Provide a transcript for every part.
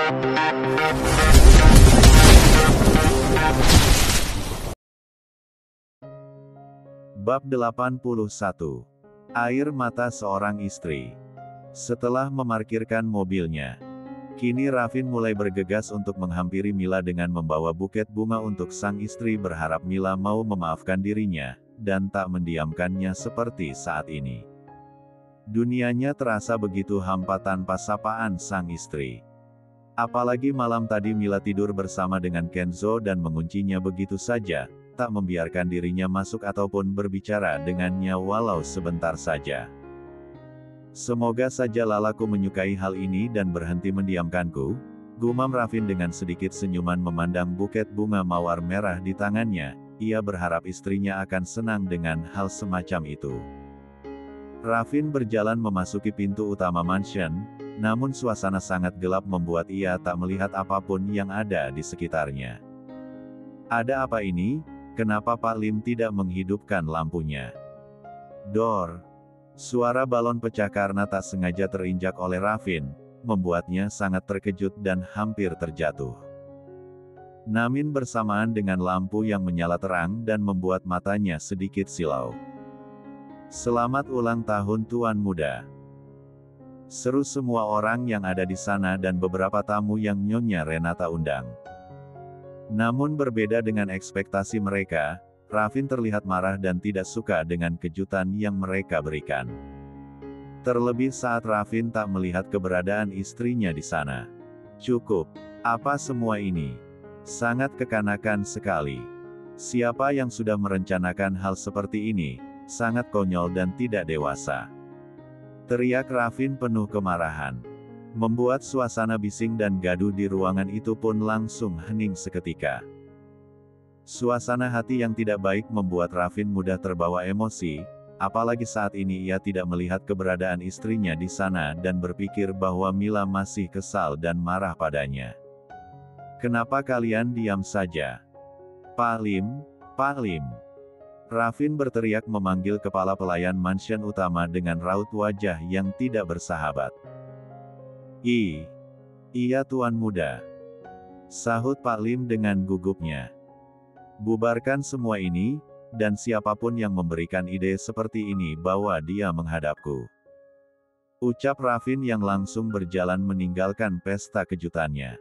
Bab 81. Air mata seorang istri. Setelah memarkirkan mobilnya, kini Raffin mulai bergegas untuk menghampiri Mila dengan membawa buket bunga untuk sang istri, berharap Mila mau memaafkan dirinya, dan tak mendiamkannya seperti saat ini. Dunianya terasa begitu hampa tanpa sapaan sang istri. Apalagi malam tadi Mila tidur bersama dengan Kenzo dan menguncinya begitu saja, tak membiarkan dirinya masuk ataupun berbicara dengannya walau sebentar saja. Semoga saja lalaku menyukai hal ini dan berhenti mendiamkanku, gumam Raffin dengan sedikit senyuman memandang buket bunga mawar merah di tangannya. Ia berharap istrinya akan senang dengan hal semacam itu. Raffin berjalan memasuki pintu utama mansion, namun suasana sangat gelap membuat ia tak melihat apapun yang ada di sekitarnya. Ada apa ini? Kenapa Pak Lim tidak menghidupkan lampunya? Dor! Suara balon pecah karena tak sengaja terinjak oleh Raffin, membuatnya sangat terkejut dan hampir terjatuh. Namun bersamaan dengan lampu yang menyala terang dan membuat matanya sedikit silau. Selamat ulang tahun Tuan Muda! Seru semua orang yang ada di sana dan beberapa tamu yang Nyonya Renata undang. Namun berbeda dengan ekspektasi mereka, Raffin terlihat marah dan tidak suka dengan kejutan yang mereka berikan. Terlebih saat Raffin tak melihat keberadaan istrinya di sana. Cukup. Apa semua ini? Sangat kekanakan sekali. Siapa yang sudah merencanakan hal seperti ini? Sangat konyol dan tidak dewasa. Teriak Raffin penuh kemarahan. Membuat suasana bising dan gaduh di ruangan itu pun langsung hening seketika. Suasana hati yang tidak baik membuat Raffin mudah terbawa emosi, apalagi saat ini ia tidak melihat keberadaan istrinya di sana dan berpikir bahwa Mila masih kesal dan marah padanya. Kenapa kalian diam saja? Pak Lim, Pak Lim. Raffin berteriak memanggil kepala pelayan mansion utama dengan raut wajah yang tidak bersahabat. Iya Tuan Muda. Sahut Pak Lim dengan gugupnya. Bubarkan semua ini, dan siapapun yang memberikan ide seperti ini bawa dia menghadapku. Ucap Raffin yang langsung berjalan meninggalkan pesta kejutannya.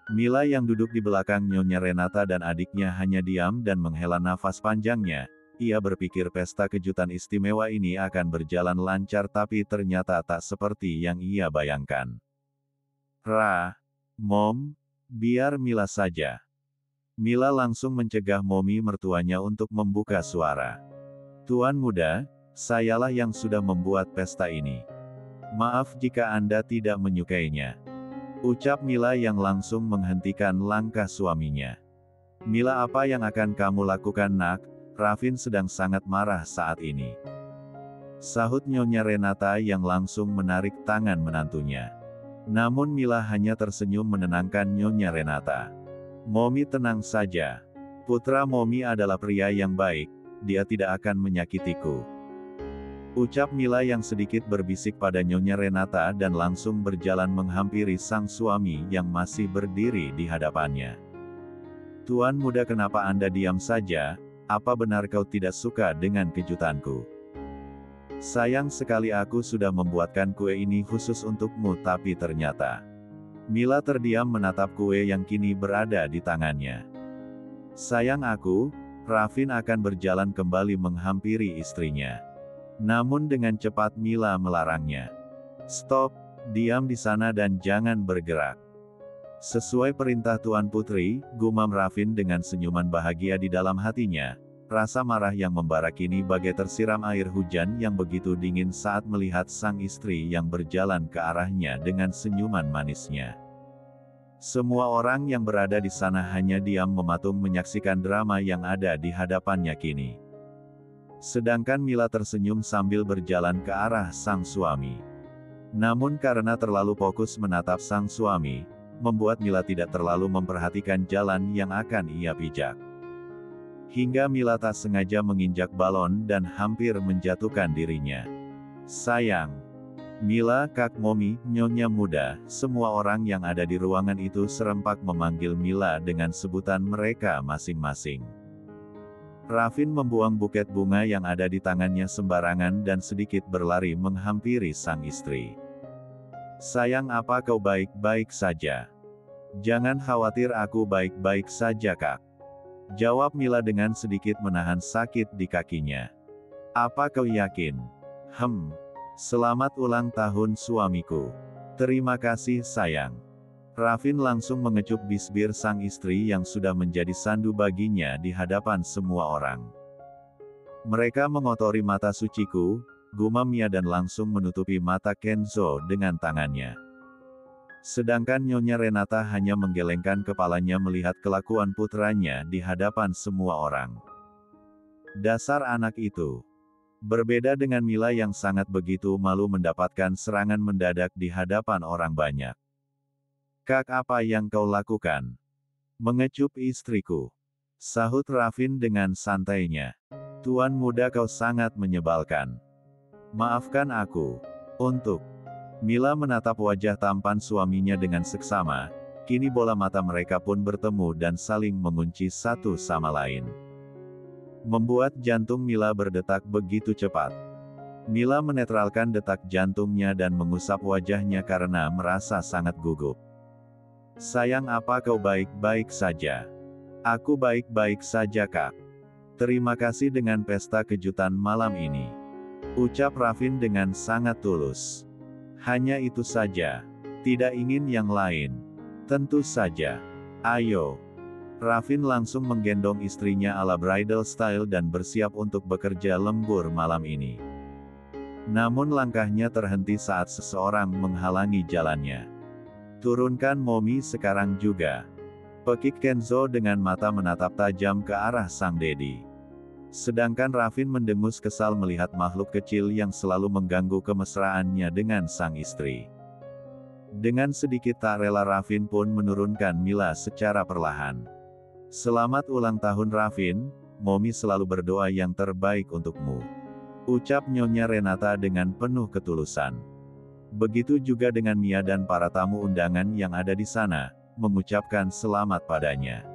Mila yang duduk di belakang Nyonya Renata dan adiknya hanya diam dan menghela nafas panjangnya. Ia berpikir pesta kejutan istimewa ini akan berjalan lancar tapi ternyata tak seperti yang ia bayangkan. Mom, biar Mila saja. Mila langsung mencegah Momi mertuanya untuk membuka suara. Tuan Muda, sayalah yang sudah membuat pesta ini. Maaf jika Anda tidak menyukainya. Ucap Mila yang langsung menghentikan langkah suaminya. Mila, apa yang akan kamu lakukan nak? Raffin sedang sangat marah saat ini. Sahut Nyonya Renata yang langsung menarik tangan menantunya. Namun Mila hanya tersenyum menenangkan Nyonya Renata. Momi tenang saja. Putra Momi adalah pria yang baik, dia tidak akan menyakitiku. Ucap Mila yang sedikit berbisik pada Nyonya Renata dan langsung berjalan menghampiri sang suami yang masih berdiri di hadapannya. Tuan Muda, kenapa Anda diam saja? Apa benar kau tidak suka dengan kejutanku? Sayang sekali aku sudah membuatkan kue ini khusus untukmu tapi ternyata. Mila terdiam menatap kue yang kini berada di tangannya. Sayang aku, Raffin akan berjalan kembali menghampiri istrinya. Namun dengan cepat Mila melarangnya. Stop, diam di sana dan jangan bergerak. Sesuai perintah Tuan Putri, gumam Raffin dengan senyuman bahagia di dalam hatinya. Rasa marah yang membara kini bagai tersiram air hujan yang begitu dingin saat melihat sang istri yang berjalan ke arahnya dengan senyuman manisnya. Semua orang yang berada di sana hanya diam mematung menyaksikan drama yang ada di hadapannya kini. Sedangkan Mila tersenyum sambil berjalan ke arah sang suami. Namun karena terlalu fokus menatap sang suami, membuat Mila tidak terlalu memperhatikan jalan yang akan ia pijak. Hingga Mila tak sengaja menginjak balon dan hampir menjatuhkan dirinya. Sayang. Mila, Kak Momi, Nyonya Muda, semua orang yang ada di ruangan itu serempak memanggil Mila dengan sebutan mereka masing-masing. Rafin membuang buket bunga yang ada di tangannya sembarangan dan sedikit berlari menghampiri sang istri. "Sayang, apa kau baik-baik saja?" "Jangan khawatir, aku baik-baik saja, Kak," jawab Mila dengan sedikit menahan sakit di kakinya. "Apa kau yakin?" Selamat ulang tahun suamiku." "Terima kasih sayang." Rafin langsung mengecup bisbir sang istri yang sudah menjadi sandu baginya di hadapan semua orang. "Mereka mengotori mata suciku," gumam Mia dan langsung menutupi mata Kenzo dengan tangannya. Sedangkan Nyonya Renata hanya menggelengkan kepalanya melihat kelakuan putranya di hadapan semua orang. Dasar anak itu. Berbeda dengan Mila yang sangat begitu malu mendapatkan serangan mendadak di hadapan orang banyak. "Kak, apa yang kau lakukan?" "Mengecup istriku," sahut Rafin dengan santainya. "Tuan muda, kau sangat menyebalkan. Maafkan aku." "Untuk..." Mila menatap wajah tampan suaminya dengan seksama, kini bola mata mereka pun bertemu dan saling mengunci satu sama lain. Membuat jantung Mila berdetak begitu cepat. Mila menetralkan detak jantungnya dan mengusap wajahnya karena merasa sangat gugup. "Sayang, apa kau baik-baik saja?" "Aku baik-baik saja, Kak. Terima kasih dengan pesta kejutan malam ini," ucap Rafin dengan sangat tulus. "Hanya itu saja. Tidak ingin yang lain." "Tentu saja. Ayo." Rafin langsung menggendong istrinya ala bridal style dan bersiap untuk bekerja lembur malam ini. Namun langkahnya terhenti saat seseorang menghalangi jalannya. "Turunkan Momi sekarang juga," pekik Kenzo dengan mata menatap tajam ke arah sang dedi. Sedangkan Rafin mendengus kesal melihat makhluk kecil yang selalu mengganggu kemesraannya dengan sang istri. Dengan sedikit tak rela Rafin pun menurunkan Mila secara perlahan. "Selamat ulang tahun Rafin, Momi selalu berdoa yang terbaik untukmu," ucap Nyonya Renata dengan penuh ketulusan. Begitu juga dengan Mia dan para tamu undangan yang ada di sana, mengucapkan selamat padanya.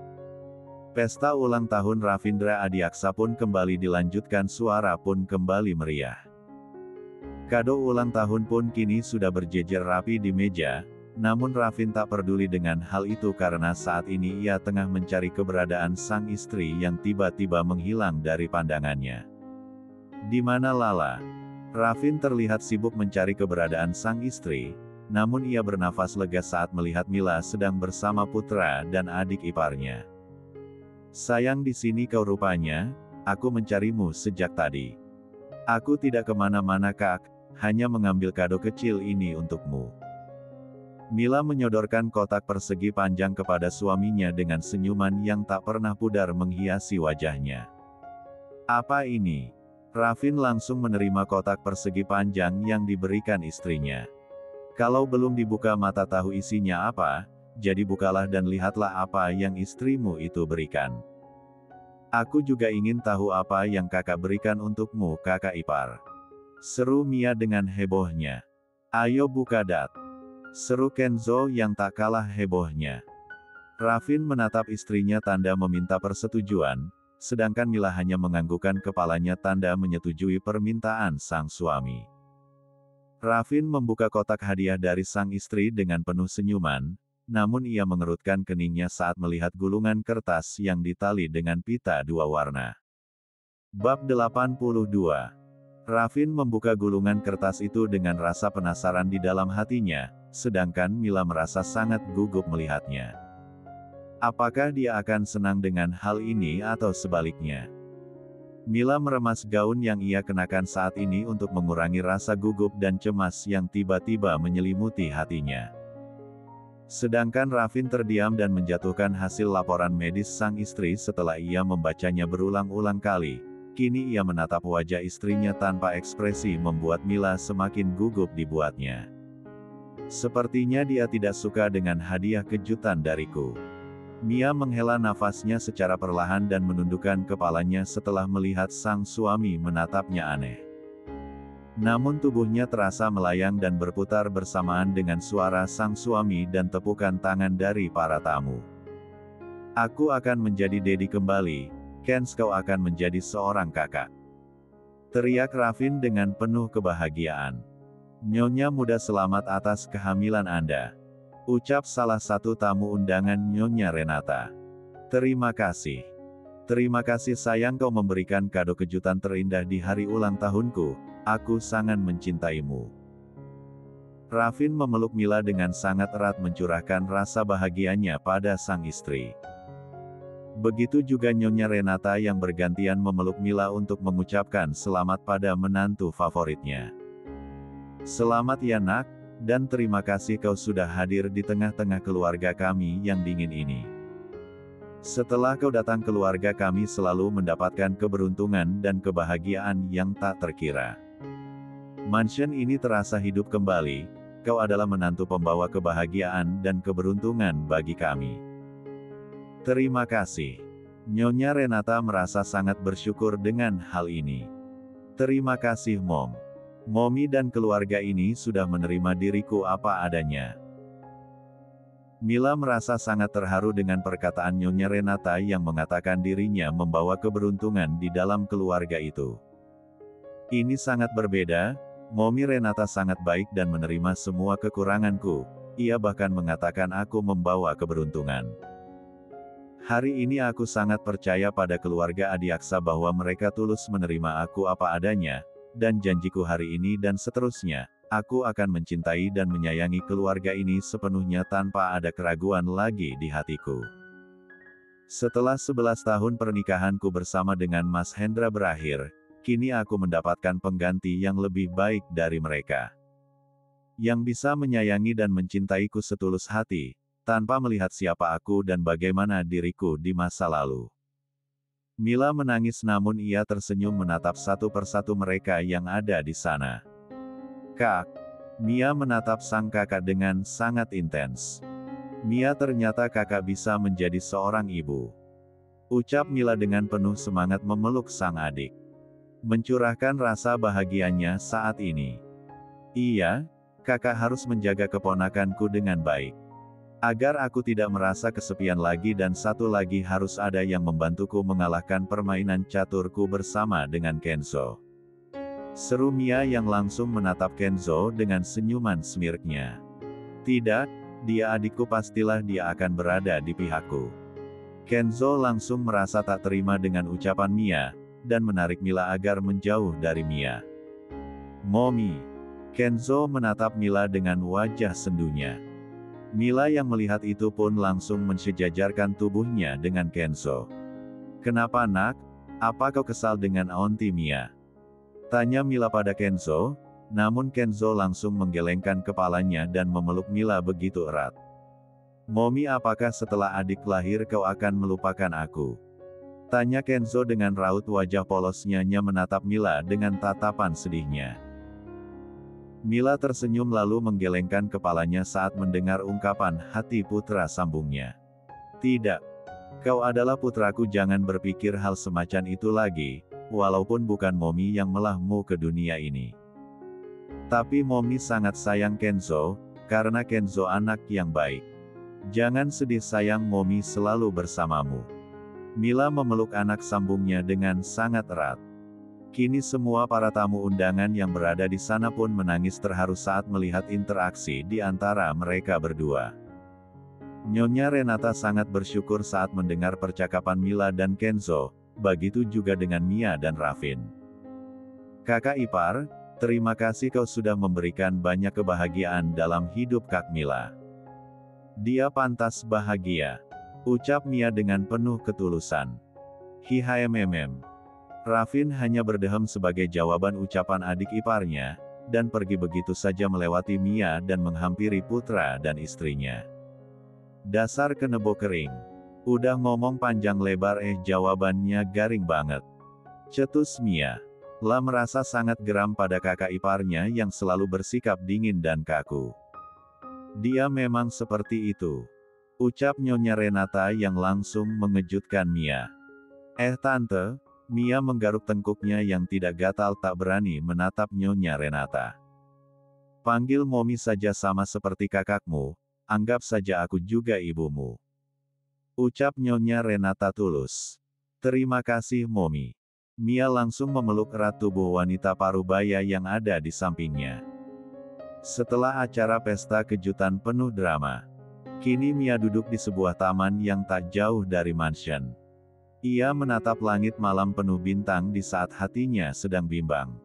Pesta ulang tahun Ravindra Adiaksa pun kembali dilanjutkan, suara pun kembali meriah. Kado ulang tahun pun kini sudah berjejer rapi di meja, namun Rafin tak peduli dengan hal itu karena saat ini ia tengah mencari keberadaan sang istri yang tiba-tiba menghilang dari pandangannya. "Di mana Lala?" Rafin terlihat sibuk mencari keberadaan sang istri, namun ia bernafas lega saat melihat Mila sedang bersama putra dan adik iparnya. "Sayang, di sini kau rupanya, aku mencarimu sejak tadi." "Aku tidak kemana-mana Kak, hanya mengambil kado kecil ini untukmu." Mila menyodorkan kotak persegi panjang kepada suaminya dengan senyuman yang tak pernah pudar menghiasi wajahnya. "Apa ini?" Rafin langsung menerima kotak persegi panjang yang diberikan istrinya. "Kalau belum dibuka mata tahu isinya apa, jadi bukalah dan lihatlah apa yang istrimu itu berikan." "Aku juga ingin tahu apa yang kakak berikan untukmu kakak ipar," seru Mia dengan hebohnya. "Ayo buka Dat," seru Kenzo yang tak kalah hebohnya. Rafin menatap istrinya tanda meminta persetujuan, sedangkan Mila hanya menganggukkan kepalanya tanda menyetujui permintaan sang suami. Rafin membuka kotak hadiah dari sang istri dengan penuh senyuman, namun ia mengerutkan keningnya saat melihat gulungan kertas yang ditali dengan pita dua warna. Bab 82. Rafin membuka gulungan kertas itu dengan rasa penasaran di dalam hatinya, sedangkan Mila merasa sangat gugup melihatnya. Apakah dia akan senang dengan hal ini atau sebaliknya? Mila meremas gaun yang ia kenakan saat ini untuk mengurangi rasa gugup dan cemas yang tiba-tiba menyelimuti hatinya. Sedangkan Rafin terdiam dan menjatuhkan hasil laporan medis sang istri setelah ia membacanya berulang-ulang kali. Kini ia menatap wajah istrinya tanpa ekspresi membuat Mila semakin gugup dibuatnya. "Sepertinya dia tidak suka dengan hadiah kejutan dariku." Mia menghela nafasnya secara perlahan dan menundukkan kepalanya setelah melihat sang suami menatapnya aneh. Namun tubuhnya terasa melayang dan berputar bersamaan dengan suara sang suami dan tepukan tangan dari para tamu. Aku akan menjadi Dedi kembali, Kens, kau akan menjadi seorang kakak. Teriak Ravin dengan penuh kebahagiaan. Nyonya muda, selamat atas kehamilan Anda. Ucap salah satu tamu undangan Nyonya Renata. Terima kasih. Terima kasih sayang, kau memberikan kado kejutan terindah di hari ulang tahunku. Aku sangat mencintaimu. Ravin memeluk Mila dengan sangat erat, mencurahkan rasa bahagianya pada sang istri. Begitu juga Nyonya Renata yang bergantian memeluk Mila untuk mengucapkan selamat pada menantu favoritnya. Selamat ya nak, dan terima kasih kau sudah hadir di tengah-tengah keluarga kami yang dingin ini. Setelah kau datang, keluarga kami selalu mendapatkan keberuntungan dan kebahagiaan yang tak terkira. Mansion ini terasa hidup kembali, kau adalah menantu pembawa kebahagiaan dan keberuntungan bagi kami. Terima kasih. Nyonya Renata merasa sangat bersyukur dengan hal ini. Terima kasih Mom. Mommy dan keluarga ini sudah menerima diriku apa adanya. Mila merasa sangat terharu dengan perkataan Nyonya Renata yang mengatakan dirinya membawa keberuntungan di dalam keluarga itu. Ini sangat berbeda. Mommy Renata sangat baik dan menerima semua kekuranganku. Ia bahkan mengatakan aku membawa keberuntungan. Hari ini aku sangat percaya pada keluarga Adiaksa bahwa mereka tulus menerima aku apa adanya, dan janjiku hari ini dan seterusnya, aku akan mencintai dan menyayangi keluarga ini sepenuhnya tanpa ada keraguan lagi di hatiku. Setelah 11 tahun pernikahanku bersama dengan Mas Hendra berakhir, kini aku mendapatkan pengganti yang lebih baik dari mereka. Yang bisa menyayangi dan mencintaiku setulus hati, tanpa melihat siapa aku dan bagaimana diriku di masa lalu. Mila menangis namun ia tersenyum menatap satu persatu mereka yang ada di sana. Kak, Mia menatap sang kakak dengan sangat intens. Mia, ternyata kakak bisa menjadi seorang ibu. Ucap Mila dengan penuh semangat memeluk sang adik. Mencurahkan rasa bahagianya saat ini. Iya, kakak harus menjaga keponakanku dengan baik. Agar aku tidak merasa kesepian lagi, dan satu lagi harus ada yang membantuku mengalahkan permainan caturku bersama dengan Kenzo. Seru Mia yang langsung menatap Kenzo dengan senyuman smirknya. Tidak, dia adikku, pastilah dia akan berada di pihakku. Kenzo langsung merasa tak terima dengan ucapan Mia, dan menarik Mila agar menjauh dari Mia. Mommy. Kenzo menatap Mila dengan wajah sendunya. Mila yang melihat itu pun langsung mensejajarkan tubuhnya dengan Kenzo. Kenapa nak? Apa kau kesal dengan Auntie Mia? Tanya Mila pada Kenzo, namun Kenzo langsung menggelengkan kepalanya dan memeluk Mila begitu erat. Mommy, apakah setelah adik lahir kau akan melupakan aku? Tanya Kenzo dengan raut wajah polosnya menatap Mila dengan tatapan sedihnya. Mila tersenyum lalu menggelengkan kepalanya saat mendengar ungkapan hati putra sambungnya. Tidak. Kau adalah putraku, jangan berpikir hal semacam itu lagi, walaupun bukan Mommy yang melahmu ke dunia ini. Tapi Mommy sangat sayang Kenzo, karena Kenzo anak yang baik. Jangan sedih sayang, Mommy selalu bersamamu. Mila memeluk anak sambungnya dengan sangat erat. Kini semua para tamu undangan yang berada di sana pun menangis terharu saat melihat interaksi di antara mereka berdua. Nyonya Renata sangat bersyukur saat mendengar percakapan Mila dan Kenzo, begitu juga dengan Mia dan Ravin. Kakak ipar, terima kasih kau sudah memberikan banyak kebahagiaan dalam hidup Kak Mila. Dia pantas bahagia. Ucap Mia dengan penuh ketulusan. Hihamm. Ravin hanya berdehem sebagai jawaban ucapan adik iparnya, dan pergi begitu saja melewati Mia dan menghampiri putra dan istrinya. Dasar kenebo kering. Udah ngomong panjang lebar jawabannya garing banget. Cetus Mia. La merasa sangat geram pada kakak iparnya yang selalu bersikap dingin dan kaku. Dia memang seperti itu. Ucap Nyonya Renata yang langsung mengejutkan Mia. Tante, Mia menggaruk tengkuknya yang tidak gatal tak berani menatap Nyonya Renata. Panggil Momi saja sama seperti kakakmu, anggap saja aku juga ibumu. Ucap Nyonya Renata tulus. Terima kasih Momi. Mia langsung memeluk erat tubuh wanita parubaya yang ada di sampingnya. Setelah acara pesta kejutan penuh drama, kini Mia duduk di sebuah taman yang tak jauh dari mansion. Ia menatap langit malam penuh bintang di saat hatinya sedang bimbang.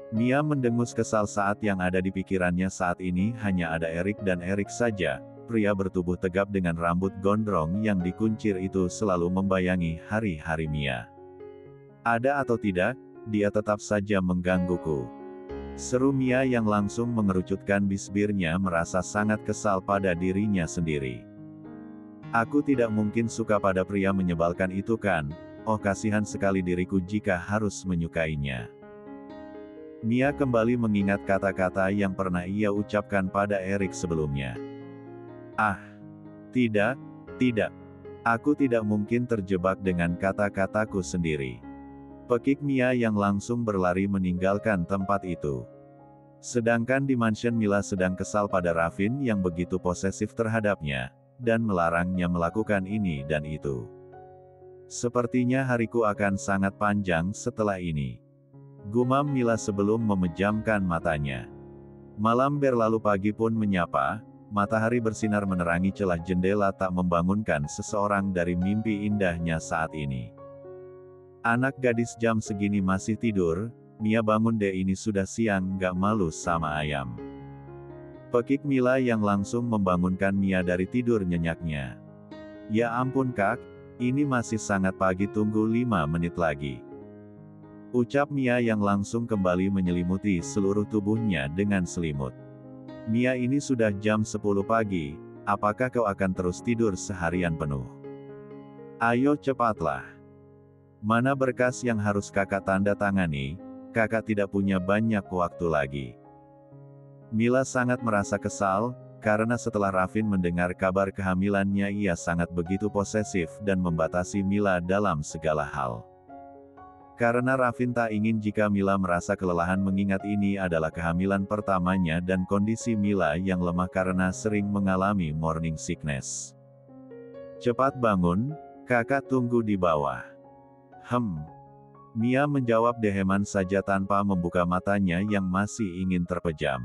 Mia mendengus kesal saat yang ada di pikirannya saat ini hanya ada Erik dan Erik saja. Pria bertubuh tegap dengan rambut gondrong yang dikuncir itu selalu membayangi hari-hari Mia. Ada atau tidak, dia tetap saja menggangguku. Seru Mia yang langsung mengerucutkan bibirnya merasa sangat kesal pada dirinya sendiri. Aku tidak mungkin suka pada pria menyebalkan itu kan, oh kasihan sekali diriku jika harus menyukainya. Mia kembali mengingat kata-kata yang pernah ia ucapkan pada Erik sebelumnya. Ah, tidak, aku tidak mungkin terjebak dengan kata-kataku sendiri. Pekik Mia yang langsung berlari meninggalkan tempat itu. Sedangkan di mansion Mila sedang kesal pada Ravin yang begitu posesif terhadapnya, dan melarangnya melakukan ini dan itu. Sepertinya hariku akan sangat panjang setelah ini. Gumam Mila sebelum memejamkan matanya. Malam berlalu pagi pun menyapa, matahari bersinar menerangi celah jendela tak membangunkan seseorang dari mimpi indahnya saat ini. Anak gadis jam segini masih tidur, Mia bangun deh ini sudah siang gak malu sama ayam. Pekik Mila yang langsung membangunkan Mia dari tidur nyenyaknya. Ya ampun kak, ini masih sangat pagi tunggu 5 menit lagi. Ucap Mia yang langsung kembali menyelimuti seluruh tubuhnya dengan selimut. Mia ini sudah jam 10 pagi, apakah kau akan terus tidur seharian penuh? Ayo cepatlah. Mana berkas yang harus kakak tanda tangani, kakak tidak punya banyak waktu lagi. Mila sangat merasa kesal, karena setelah Ravin mendengar kabar kehamilannya ia sangat begitu posesif dan membatasi Mila dalam segala hal. Karena Ravin tak ingin jika Mila merasa kelelahan mengingat ini adalah kehamilan pertamanya dan kondisi Mila yang lemah karena sering mengalami morning sickness. Cepat bangun, kakak tunggu di bawah. Mia menjawab deheman saja tanpa membuka matanya yang masih ingin terpejam.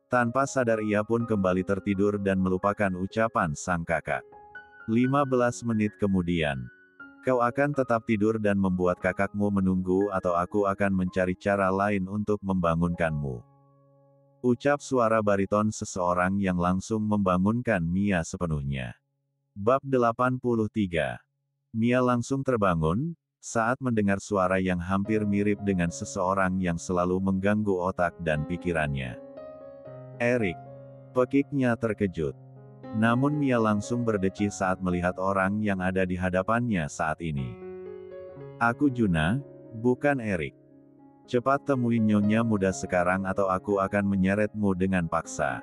Tanpa sadar ia pun kembali tertidur dan melupakan ucapan sang kakak. 15 menit kemudian. Kau akan tetap tidur dan membuat kakakmu menunggu atau aku akan mencari cara lain untuk membangunkanmu. Ucap suara bariton seseorang yang langsung membangunkan Mia sepenuhnya. Bab 83. Mia langsung terbangun, saat mendengar suara yang hampir mirip dengan seseorang yang selalu mengganggu otak dan pikirannya. Erik. Pekiknya terkejut. Namun Mia langsung berdecih saat melihat orang yang ada di hadapannya saat ini. Aku Juna, bukan Erik. Cepat temui nyonya muda sekarang atau aku akan menyeretmu dengan paksa.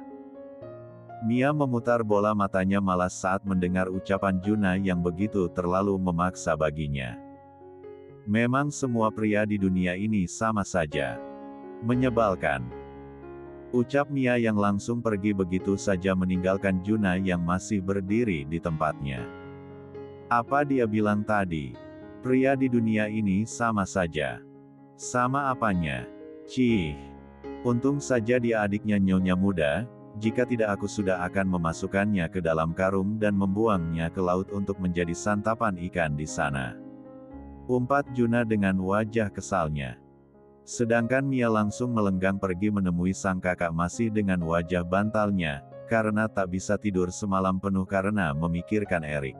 Mia memutar bola matanya malas saat mendengar ucapan Juna yang begitu terlalu memaksa baginya. Memang semua pria di dunia ini sama saja. Menyebalkan. Ucap Mia yang langsung pergi begitu saja meninggalkan Juna yang masih berdiri di tempatnya. Apa dia bilang tadi? Pria di dunia ini sama saja. Sama apanya? Cih. Untung saja dia adiknya nyonya muda, jika tidak aku sudah akan memasukkannya ke dalam karung dan membuangnya ke laut untuk menjadi santapan ikan di sana. Umpat Juna dengan wajah kesalnya. Sedangkan Mia langsung melenggang pergi menemui sang kakak masih dengan wajah bantalnya, karena tak bisa tidur semalam penuh karena memikirkan Erik.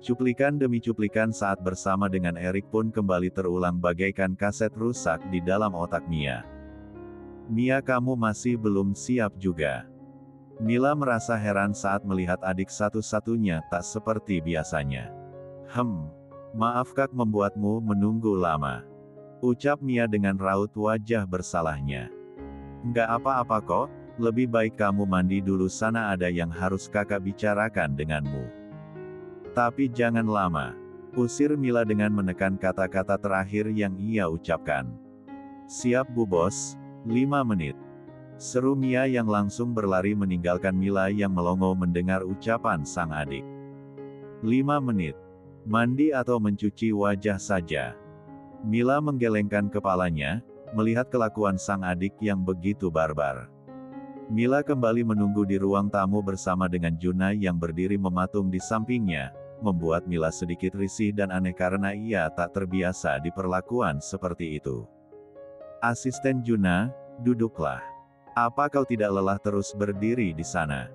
Cuplikan demi cuplikan saat bersama dengan Erik pun kembali terulang bagaikan kaset rusak di dalam otak Mia. Mia kamu masih belum siap juga. Mila merasa heran saat melihat adik satu-satunya tak seperti biasanya. Maaf kak membuatmu menunggu lama. Ucap Mia dengan raut wajah bersalahnya. Nggak apa-apa kok, lebih baik kamu mandi dulu sana ada yang harus kakak bicarakan denganmu. Tapi jangan lama. Usir Mila dengan menekan kata-kata terakhir yang ia ucapkan. Siap Bu Bos, 5 menit. Seru Mia yang langsung berlari meninggalkan Mila yang melongo mendengar ucapan sang adik. 5 menit. Mandi atau mencuci wajah saja. Mila menggelengkan kepalanya, melihat kelakuan sang adik yang begitu barbar. Mila kembali menunggu di ruang tamu bersama dengan Junai yang berdiri mematung di sampingnya, membuat Mila sedikit risih dan aneh karena ia tak terbiasa diperlakukan seperti itu. Asisten Juna, duduklah. Apa kau tidak lelah terus berdiri di sana?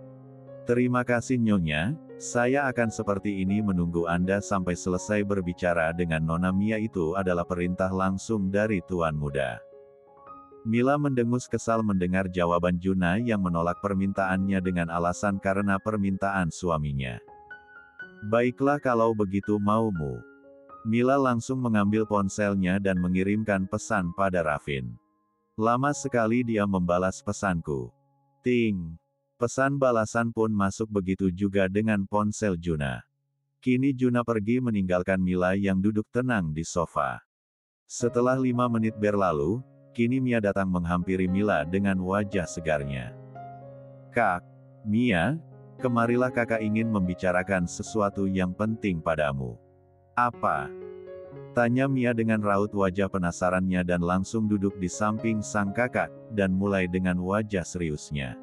Terima kasih Nyonya, saya akan seperti ini menunggu Anda sampai selesai berbicara dengan Nona Mia. Itu adalah perintah langsung dari Tuan Muda. Mila mendengus kesal mendengar jawaban Juna yang menolak permintaannya dengan alasan karena permintaan suaminya. Baiklah kalau begitu maumu. Mila langsung mengambil ponselnya dan mengirimkan pesan pada Ravin. Lama sekali dia membalas pesanku. Ting. Pesan balasan pun masuk, begitu juga dengan ponsel Juna. Kini Juna pergi meninggalkan Mila yang duduk tenang di sofa. Setelah 5 menit berlalu, kini Mia datang menghampiri Mila dengan wajah segarnya. Kak, Mia, kemarilah kakak ingin membicarakan sesuatu yang penting padamu. Apa? Tanya Mia dengan raut wajah penasarannya dan langsung duduk di samping sang kakak, dan mulai dengan wajah seriusnya.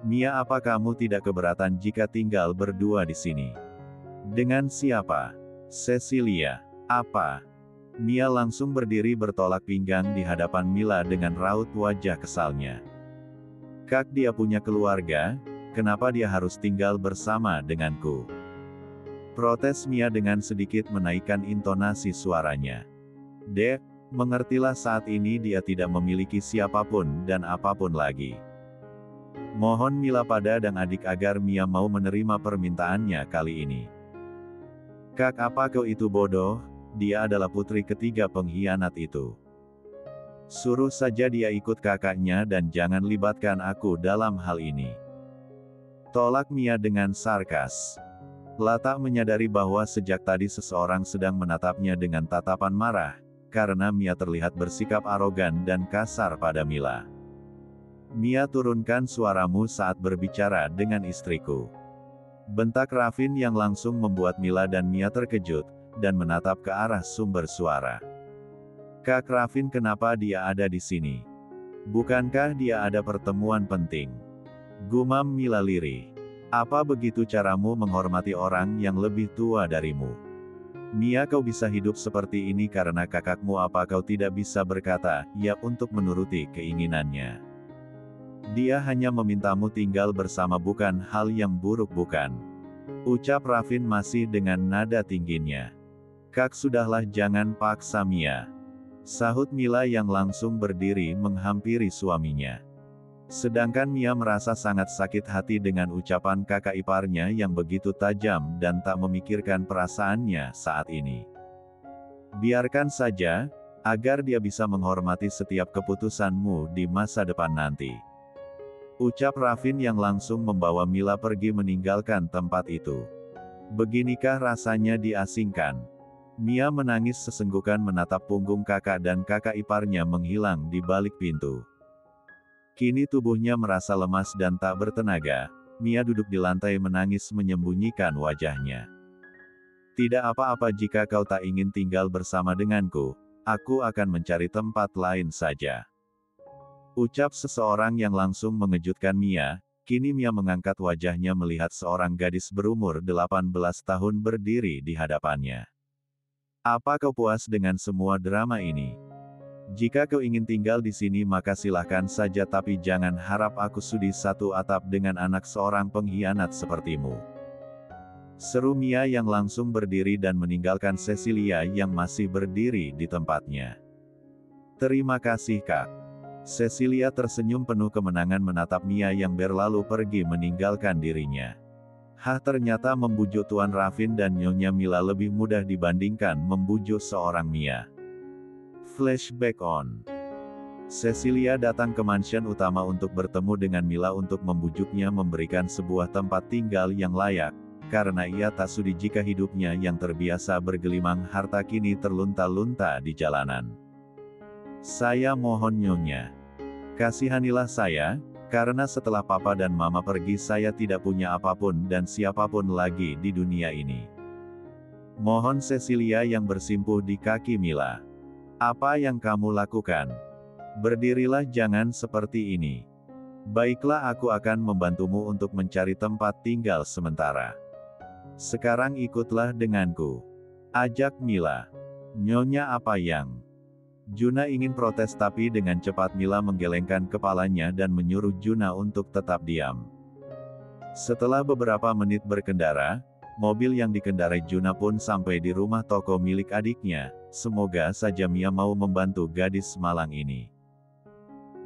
Mia, apa kamu tidak keberatan jika tinggal berdua di sini? Dengan siapa? Cecilia. Apa? Mia langsung berdiri bertolak pinggang di hadapan Mila dengan raut wajah kesalnya. Kak, dia punya keluarga, kenapa dia harus tinggal bersama denganku? Protes Mia dengan sedikit menaikkan intonasi suaranya. Dek, mengertilah saat ini dia tidak memiliki siapapun dan apapun lagi. Mohon Mila pada dan adik agar Mia mau menerima permintaannya kali ini. Kak, apa kau itu bodoh? Dia adalah putri ketiga pengkhianat itu. Suruh saja dia ikut kakaknya dan jangan libatkan aku dalam hal ini. Tolak Mia dengan sarkas. Lata menyadari bahwa sejak tadi seseorang sedang menatapnya dengan tatapan marah, karena Mia terlihat bersikap arogan dan kasar pada Mila. Mia, turunkan suaramu saat berbicara dengan istriku. Bentak Ravin yang langsung membuat Mila dan Mia terkejut, dan menatap ke arah sumber suara. Kak Ravin, kenapa dia ada di sini? Bukankah dia ada pertemuan penting? Gumam Mila lirih. Apa begitu caramu menghormati orang yang lebih tua darimu? Mia, kau bisa hidup seperti ini karena kakakmu. Apa kau tidak bisa berkata ya untuk menuruti keinginannya? Dia hanya memintamu tinggal bersama, bukan hal yang buruk, bukan? Ucap Ravin masih dengan nada tingginya. Kak, sudahlah, jangan paksa Mia. Sahut Mila yang langsung berdiri menghampiri suaminya. Sedangkan Mia merasa sangat sakit hati dengan ucapan kakak iparnya yang begitu tajam dan tak memikirkan perasaannya saat ini. Biarkan saja, agar dia bisa menghormati setiap keputusanmu di masa depan nanti. Ucap Ravin yang langsung membawa Mila pergi meninggalkan tempat itu. Beginikah rasanya diasingkan? Mia menangis sesenggukan menatap punggung kakak dan kakak iparnya menghilang di balik pintu. Kini tubuhnya merasa lemas dan tak bertenaga. Mia duduk di lantai menangis menyembunyikan wajahnya. Tidak apa-apa jika kau tak ingin tinggal bersama denganku, aku akan mencari tempat lain saja. Ucap seseorang yang langsung mengejutkan Mia. Kini Mia mengangkat wajahnya melihat seorang gadis berumur 18 tahun berdiri di hadapannya. Apa kau puas dengan semua drama ini? Jika kau ingin tinggal di sini maka silahkan saja, tapi jangan harap aku sudi satu atap dengan anak seorang pengkhianat sepertimu. Seru Mia yang langsung berdiri dan meninggalkan Cecilia yang masih berdiri di tempatnya. Terima kasih Kak. Cecilia tersenyum penuh kemenangan menatap Mia yang berlalu pergi meninggalkan dirinya. Ternyata membujuk Tuan Ravin dan Nyonya Mila lebih mudah dibandingkan membujuk seorang Mia. Flashback on. Cecilia datang ke mansion utama untuk bertemu dengan Mila untuk membujuknya memberikan sebuah tempat tinggal yang layak, karena ia tak sudi jika hidupnya yang terbiasa bergelimang harta kini terlunta-lunta di jalanan. Saya mohon Nyonya, kasihanilah saya, karena setelah papa dan mama pergi saya tidak punya apapun dan siapapun lagi di dunia ini. Mohon Cecilia yang bersimpuh di kaki Mila. Apa yang kamu lakukan? Berdirilah, jangan seperti ini. Baiklah, aku akan membantumu untuk mencari tempat tinggal sementara. Sekarang ikutlah denganku, ajak Mila. Nyonya, apa yang? Juna ingin protes tapi dengan cepat Mila menggelengkan kepalanya dan menyuruh Juna untuk tetap diam. Setelah beberapa menit berkendara, mobil yang dikendarai Juna pun sampai di rumah toko milik adiknya. Semoga saja Mia mau membantu gadis malang ini.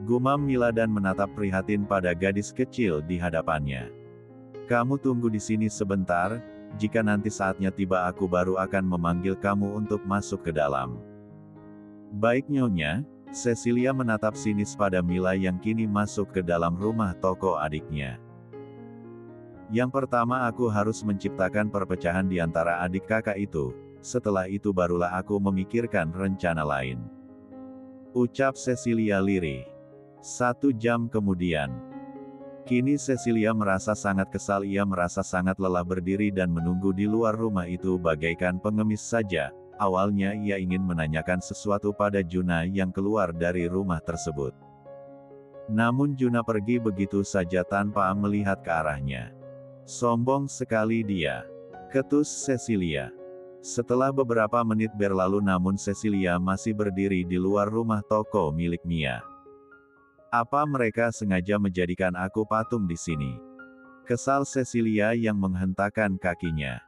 Gumam Mila dan menatap prihatin pada gadis kecil di hadapannya. Kamu tunggu di sini sebentar, jika nanti saatnya tiba aku baru akan memanggil kamu untuk masuk ke dalam. Baik Nyonya. Cecilia menatap sinis pada Mila yang kini masuk ke dalam rumah toko adiknya. Yang pertama aku harus menciptakan perpecahan di antara adik kakak itu, setelah itu barulah aku memikirkan rencana lain. Ucap Cecilia lirih. 1 jam kemudian. Kini Cecilia merasa sangat kesal, ia merasa sangat lelah berdiri dan menunggu di luar rumah itu bagaikan pengemis saja. Awalnya ia ingin menanyakan sesuatu pada Juna yang keluar dari rumah tersebut. Namun Juna pergi begitu saja tanpa melihat ke arahnya. Sombong sekali dia, ketus Cecilia. Setelah beberapa menit berlalu namun Cecilia masih berdiri di luar rumah toko milik Mia. Apa mereka sengaja menjadikan aku patung di sini? Kesal Cecilia yang menghentakkan kakinya.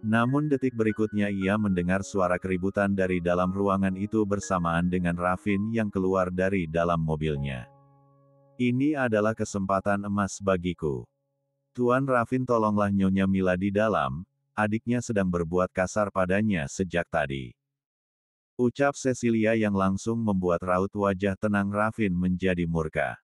Namun detik berikutnya ia mendengar suara keributan dari dalam ruangan itu bersamaan dengan Raffin yang keluar dari dalam mobilnya. Ini adalah kesempatan emas bagiku. Tuan Raffin, tolonglah Nyonya Mila di dalam, adiknya sedang berbuat kasar padanya sejak tadi. Ucap Cecilia yang langsung membuat raut wajah tenang Raffin menjadi murka.